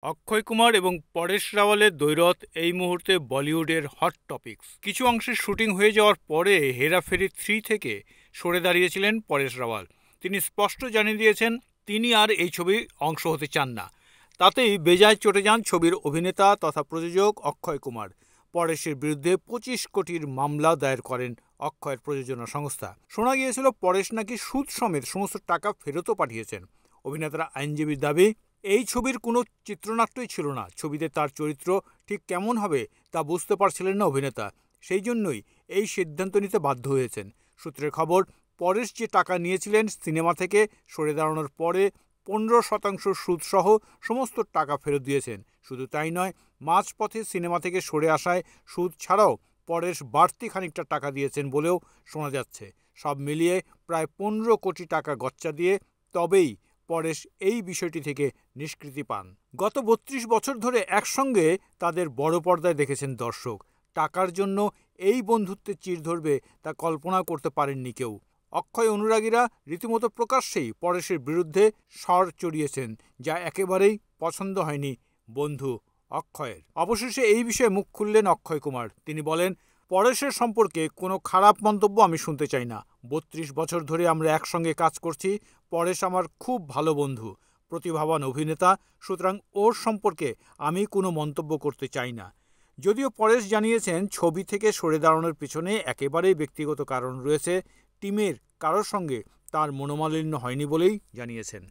অক্ষয় কুমার এবং পরেশ রাওয়ালের দ্বৈরথ এই মুহূর্তে বলিউডের হট টপিকস। কিছু অংশের শুটিং হয়ে যাওয়ার পরে হেরাফেরি 3 থেকে সরে দাঁড়িয়েছিলেন পরেশ রাওয়াল। তিনি স্পষ্ট জানিয়ে দিয়েছেন তিনি আর এই ছবির অংশ হতে চান না। তাতেই বেজায় চটে যান ছবির অভিনেতা তথা প্রযোজক অক্ষয় কুমার। পরেশের বিরুদ্ধে 25 কোটির মামলা দায়ের করেন অক্ষয়ের প্রযোজনা সংস্থা। শোনা গিয়েছিল পরেশ নাকি সুদ সমেত সমস্ত টাকা ফেরতও পাঠিয়েছেন। অভিনেতার আইনজীবীর দাবি, এই ছবির কোনো চিত্রনাট্যই ছিল না। ছবিতে তার চরিত্র ঠিক কেমন হবে তা বুঝতে পারছিলেন না অভিনেতা। সেই জন্যই এই সিদ্ধান্ত নিতে বাধ্য হয়েছেন। সূত্রের খবর, পরেশ যে টাকা নিয়েছিলেন সিনেমা থেকে সরে দাঁড়ানোর পরে 15% সুদসহ সমস্ত টাকা ফেরত দিয়েছেন। শুধু তাই নয়, মাঝপথে সিনেমা থেকে সরে আসায় সুদ ছাড়াও পরেশ বাড়তি খানিকটা টাকা দিয়েছেন বলেও শোনা যাচ্ছে। সব মিলিয়ে প্রায় 15 কোটি টাকা গচ্চা দিয়ে তবেই পরেশ এই বিষয়টি থেকে নিষ্কৃতি পান। গত 32 বছর ধরে একসঙ্গে তাদের বড় পর্দায় দেখেছেন দর্শক। টাকার জন্য এই বন্ধুত্বে চির ধরবে তা কল্পনা করতে পারেননি কেউ। অক্ষয় অনুরাগীরা রীতিমতো প্রকাশ্যেই পরেশের বিরুদ্ধে স্বর চড়িয়েছেন, যা একেবারেই পছন্দ হয়নি বন্ধু অক্ষয়ের। অবশেষে এই বিষয়ে মুখ খুললেন অক্ষয় কুমার। তিনি বলেন, পরেশের সম্পর্কে কোনো খারাপ মন্তব্য আমি শুনতে চাই না। 32 বছর ধরে আমরা একসঙ্গে কাজ করছি। পরেশ আমার খুব ভালো বন্ধু, প্রতিভাবান অভিনেতা, সুতরাং ওর সম্পর্কে আমি কোনো মন্তব্য করতে চাই না। যদিও পরেশ জানিয়েছেন ছবি থেকে সরে দাঁড়ানোর পিছনে একেবারেই ব্যক্তিগত কারণ রয়েছে। টিমের কারোর সঙ্গে তার মনোমালিন্য হয়নি বলেই জানিয়েছেন।